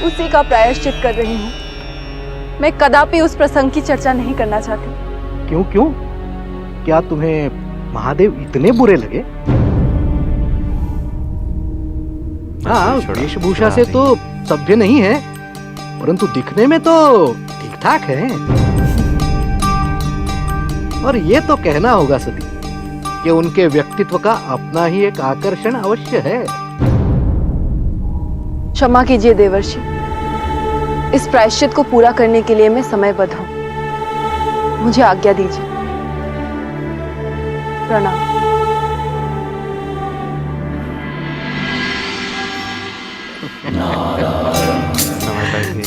उसी का प्रायश्चित कर रही हूँ। मैं कदापि उस प्रसंग की चर्चा नहीं करना चाहती। क्यों क्यों? क्या तुम्हें महादेव इतने बुरे लगे? हाँ, वेशभूषा से तो सभ्य नहीं है, परंतु दिखने में तो ठीक ठाक है। और ये तो कहना होगा सती कि उनके व्यक्तित्व का अपना ही एक आकर्षण अवश्य है। क्षमा कीजिए देवर्षि, इस प्रायश्चित को पूरा करने के लिए मैं समयबद्ध हूँ। मुझे आज्ञा दीजिए। प्रणाम।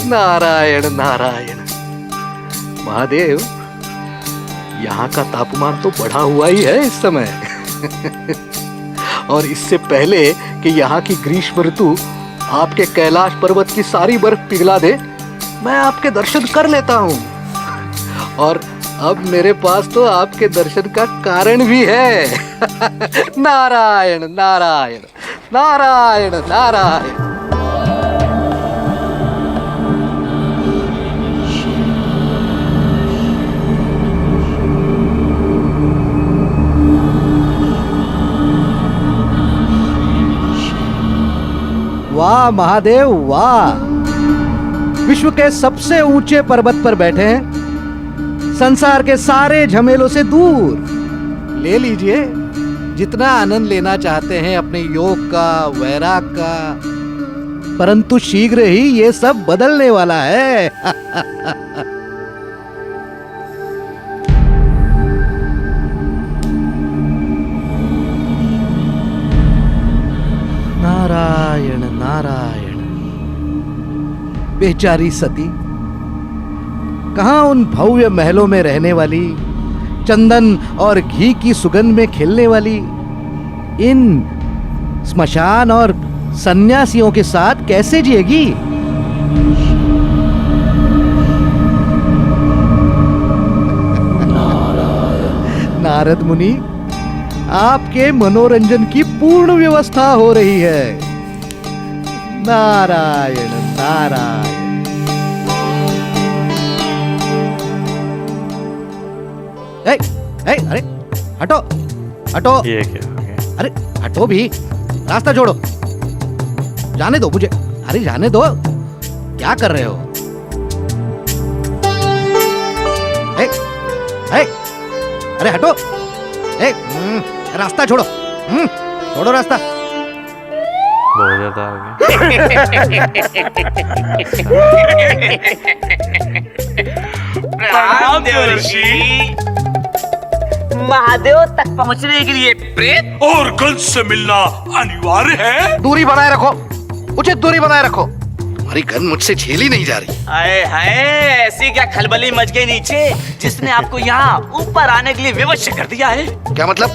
नारायण नारायण। महादेव, यहाँ का तापमान तो बढ़ा हुआ ही है इस समय। और इससे पहले कि यहाँ की ग्रीष्म ऋतु आपके कैलाश पर्वत की सारी बर्फ पिघला दे, मैं आपके दर्शन कर लेता हूँ। और अब मेरे पास तो आपके दर्शन का कारण भी है। नारायण नारायण नारायण नारायण। वाह महादेव वाह, विश्व के सबसे ऊंचे पर्वत पर बैठे हैं, संसार के सारे झमेलों से दूर। ले लीजिए, जितना आनंद लेना चाहते हैं अपने योग का, वैराग का, परंतु शीघ्र ही ये सब बदलने वाला है। नारायण नारायण। बेचारी सती, कहां उन भव्य महलों में रहने वाली, चंदन और घी की सुगंध में खेलने वाली इन स्मशान और सन्यासियों के साथ कैसे जिएगी? नारद मुनि, आपके मनोरंजन की पूर्ण व्यवस्था हो रही है। नारायण नारायण। अरे हटो हटो। ये क्या? अरे हटो भी, रास्ता छोड़ो, जाने दो मुझे। अरे जाने दो, क्या कर रहे हो? अरे हटो। रास्ता छोड़ो, छोड़ो रास्ता। बहुत ज्यादा हो प्रणाम देवर्षि। महादेव तक पहुंचने के लिए प्रेत और गंज से मिलना अनिवार्य है। दूरी बनाए रखो, उचित दूरी बनाए रखो। तुम्हारी गन मुझसे झेली नहीं जा रही। आए हाय, ऐसी क्या खलबली मच गई नीचे जिसने आपको यहाँ ऊपर आने के लिए विवश कर दिया है? क्या मतलब?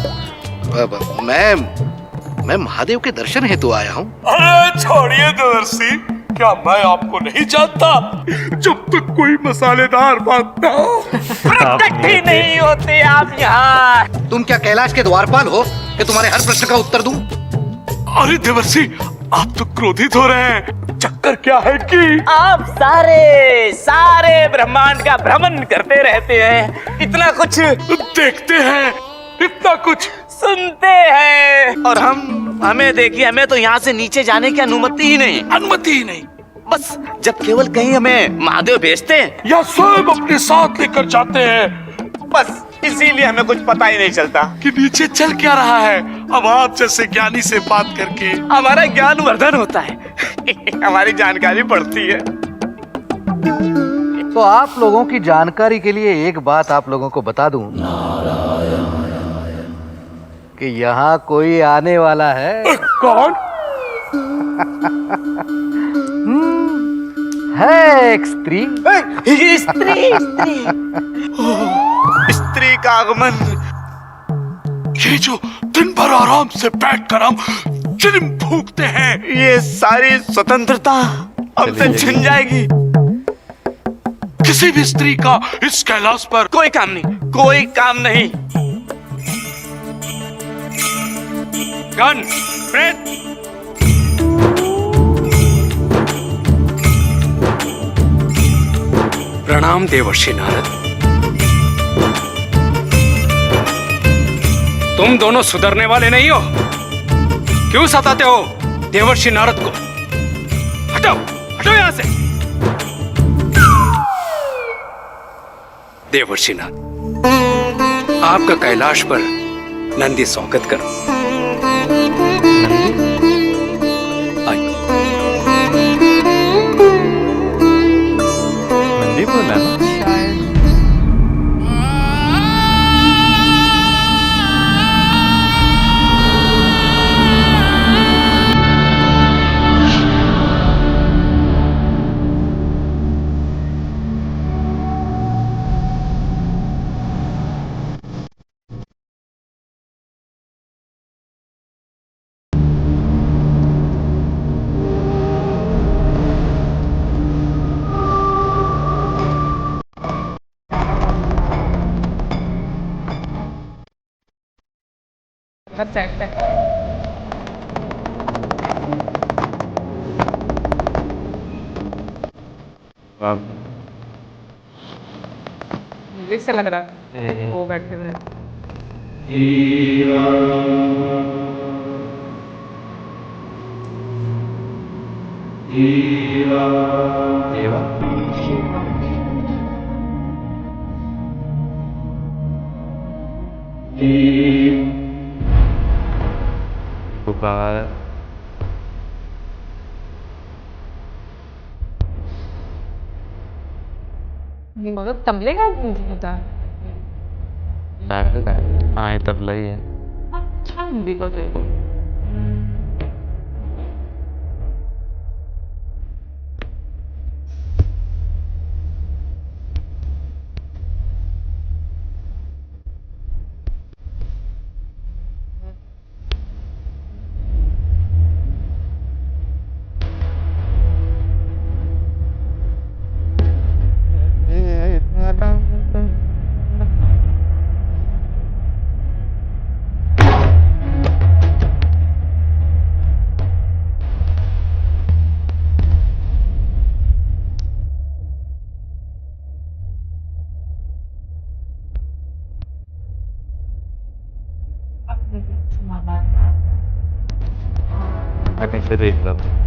मैं महादेव के दर्शन हेतु आया हूँ। अरे छोड़िए देवर्षि, क्या मैं आपको नहीं जानता? जब तक कोई मसालेदार बात ना हो, प्रकट ही नहीं होते आप यहाँ। तुम क्या कैलाश के द्वारपाल हो कि तुम्हारे हर प्रश्न का उत्तर दूं? अरे देवर्षि, आप तो क्रोधित हो रहे हैं। चक्कर क्या है कि आप सारे ब्रह्मांड का भ्रमण करते रहते हैं, इतना कुछ देखते हैं, इतना कुछ सुनते हैं, और हमें देखिए, हमें तो यहाँ से नीचे जाने की अनुमति ही नहीं। बस जब केवल कहीं हमें महादेव भेजते हैं या स्वयं अपने साथ लेकर जाते हैं, बस इसीलिए हमें कुछ पता ही नहीं चलता कि नीचे चल क्या रहा है। अब आप जैसे ज्ञानी से बात करके हमारा ज्ञान वर्धन होता है। हमारी जानकारी बढ़ती है। तो आप लोगों की जानकारी के लिए एक बात आप लोगों को बता दूं कि यहाँ कोई आने वाला है। कौन? है एक स्त्री। स्त्री का आगमन। ये जो दिन भर आराम से बैठकर हम चिलम फूकते हैं, ये सारी स्वतंत्रता हमसे छिन जाएगी। किसी भी स्त्री का इस कैलाश पर कोई काम नहीं। गन, प्रेत। प्रणाम देवर्षि नारद। तुम दोनों सुधरने वाले नहीं हो, क्यों सताते हो देवर्षि नारद को? हटो हटो यहां से। देवर्षि नारद, आपका कैलाश पर नंदी स्वागत करो। आइए। नंदी बोला ना? अब म्यूजिक से लग रहा है वो बैठे हुए हैं। देवा पुकार मतलब तबले का होता है। नाटक है। हाँ, ये तबला ही है। अच्छा हिंदी का देखो। मैं कैसे देख रहा था।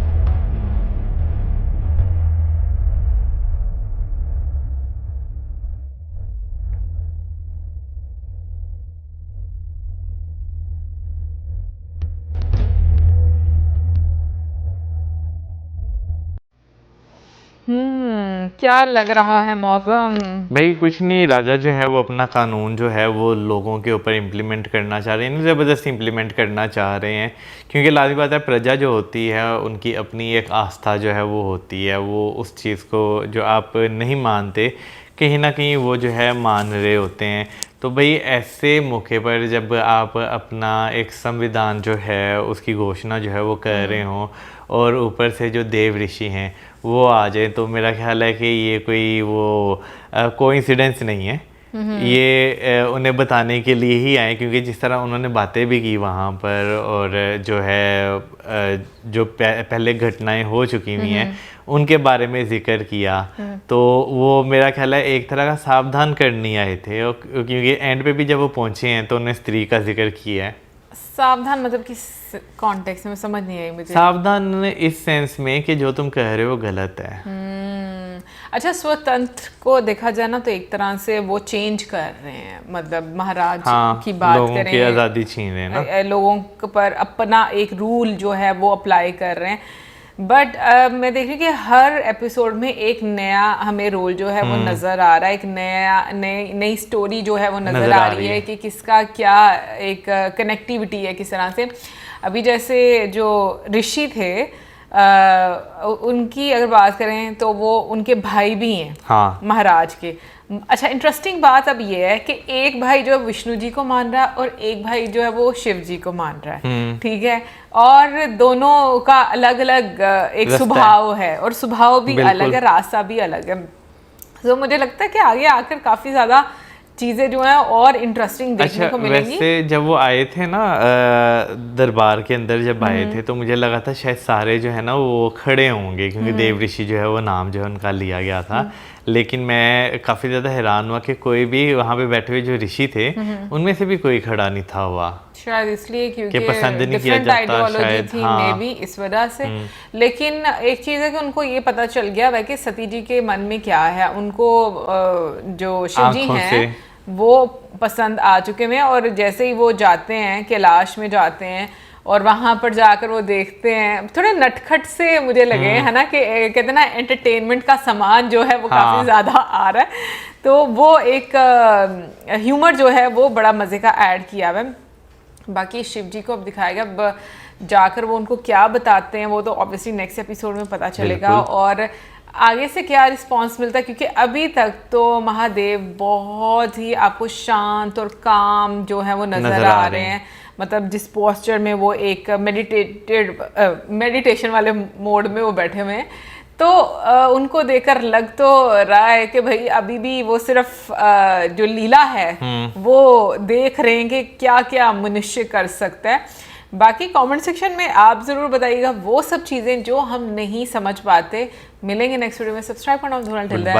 क्या लग रहा है मौसम? भाई कुछ नहीं, राजा जो है वो अपना कानून जो है वो लोगों के ऊपर इम्प्लीमेंट करना चाह रहे हैं, ज़बरदस्ती इम्प्लीमेंट करना चाह रहे हैं। क्योंकि लाज़मी बात है, प्रजा जो होती है उनकी अपनी एक आस्था जो है वो होती है, वो उस चीज़ को जो आप नहीं मानते कहीं ना कहीं वो जो है मान रहे होते हैं। तो भाई ऐसे मौके पर जब आप अपना एक संविधान जो है उसकी घोषणा जो है वो कर रहे हों और ऊपर से जो देव ऋषि हैं वो आ जाए, तो मेरा ख्याल है कि ये कोई वो कोइंसिडेंस नहीं है। ये उन्हें बताने के लिए ही आए, क्योंकि जिस तरह उन्होंने बातें भी की वहाँ पर और जो है जो पहले घटनाएं हो चुकी हुई हैं उनके बारे में जिक्र किया, तो वो मेरा ख्याल है एक तरह का सावधान करने आए थे। और क्योंकि एंड पे भी जब वो पहुँचे हैं तो उन्हें स्त्री का जिक्र किया है। सावधान मतलब किस कॉन्टेक्स्ट में, समझ नहीं आई मुझे। सावधान इस सेंस में कि जो तुम कह रहे हो गलत है। अच्छा, स्वतंत्र को देखा जाए ना तो एक तरह से वो चेंज कर रहे हैं, मतलब महाराज की बात लोगों करें, की आज़ादी छीन रहे हैं ना, लोगों पर अपना एक रूल जो है वो अप्लाई कर रहे हैं। बट मैं देख रही हूँ कि हर एपिसोड में एक नया हमें रोल जो है वो नज़र आ रहा है, एक नई स्टोरी जो है वो नज़र आ रही है कि किसका क्या एक कनेक्टिविटी है किस तरह से। अभी जैसे जो ऋषि थे उनकी अगर बात करें तो वो उनके भाई भी हैं, हाँ महाराज के। अच्छा, इंटरेस्टिंग बात अब ये है कि एक भाई जो है विष्णु जी को मान रहा है और एक भाई जो है वो शिव जी को मान रहा है, ठीक है। और दोनों का अलग अलग एक स्वभाव है और स्वभाव भी अलग है, रास्ता भी अलग है। तो मुझे लगता है कि आगे आकर काफ़ी ज़्यादा चीज़ें जो हैं और इंटरेस्टिंग देखने को मिलेंगी। वैसे जब वो आए थे ना दरबार के अंदर जब आए थे तो मुझे लगा था शायद सारे जो है ना वो खड़े होंगे, क्योंकि देव ऋषि जो है वो नाम जो है उनका लिया गया था। लेकिन मैं काफ़ी ज़्यादा हैरान हुआ कि कोई भी वहाँ पे बैठे हुए जो ऋषि थे उनमें से भी कोई खड़ा नहीं था हुआ। शायद इसलिए क्योंकि पसंद नहीं किया डिफरेंट जाता आइडियोलॉजी शायद, थी हाँ। मे बी इस वजह से। लेकिन एक चीज़ है कि उनको ये पता चल गया वह कि सती जी के मन में क्या है, उनको जो शिव जी आँखों हैं से। वो पसंद आ चुके हैं। और जैसे ही वो जाते हैं कैलाश में जाते हैं और वहां पर जाकर वो देखते हैं, थोड़े नटखट से मुझे लगे है ना, कि कहते हैं ना एंटरटेनमेंट का सामान जो है वो हाँ। काफी ज्यादा आ रहा है, तो वो एक ह्यूमर जो है वो बड़ा मजे का ऐड किया हुआ है। बाकी शिव जी को अब दिखाया गया, अब जाकर वो उनको क्या बताते हैं वो तो ऑब्वियसली नेक्स्ट एपिसोड में पता चलेगा बिल्कुल। और आगे से क्या रिस्पांस मिलता है, क्योंकि अभी तक तो महादेव बहुत ही आपको शांत और काम जो है वो नजर आ रहे हैं। मतलब जिस पोस्चर में वो एक मेडिटेशन वाले मोड में वो बैठे हुए हैं, तो उनको देखकर लग तो रहा है कि भाई अभी भी वो सिर्फ जो लीला है वो देख रहे हैं कि क्या क्या मनुष्य कर सकता है। बाकी कमेंट सेक्शन में आप ज़रूर बताइएगा वो सब चीज़ें जो हम नहीं समझ पाते। मिलेंगे नेक्स्ट वीडियो में, सब्सक्राइब करना भूलना। Goodbye.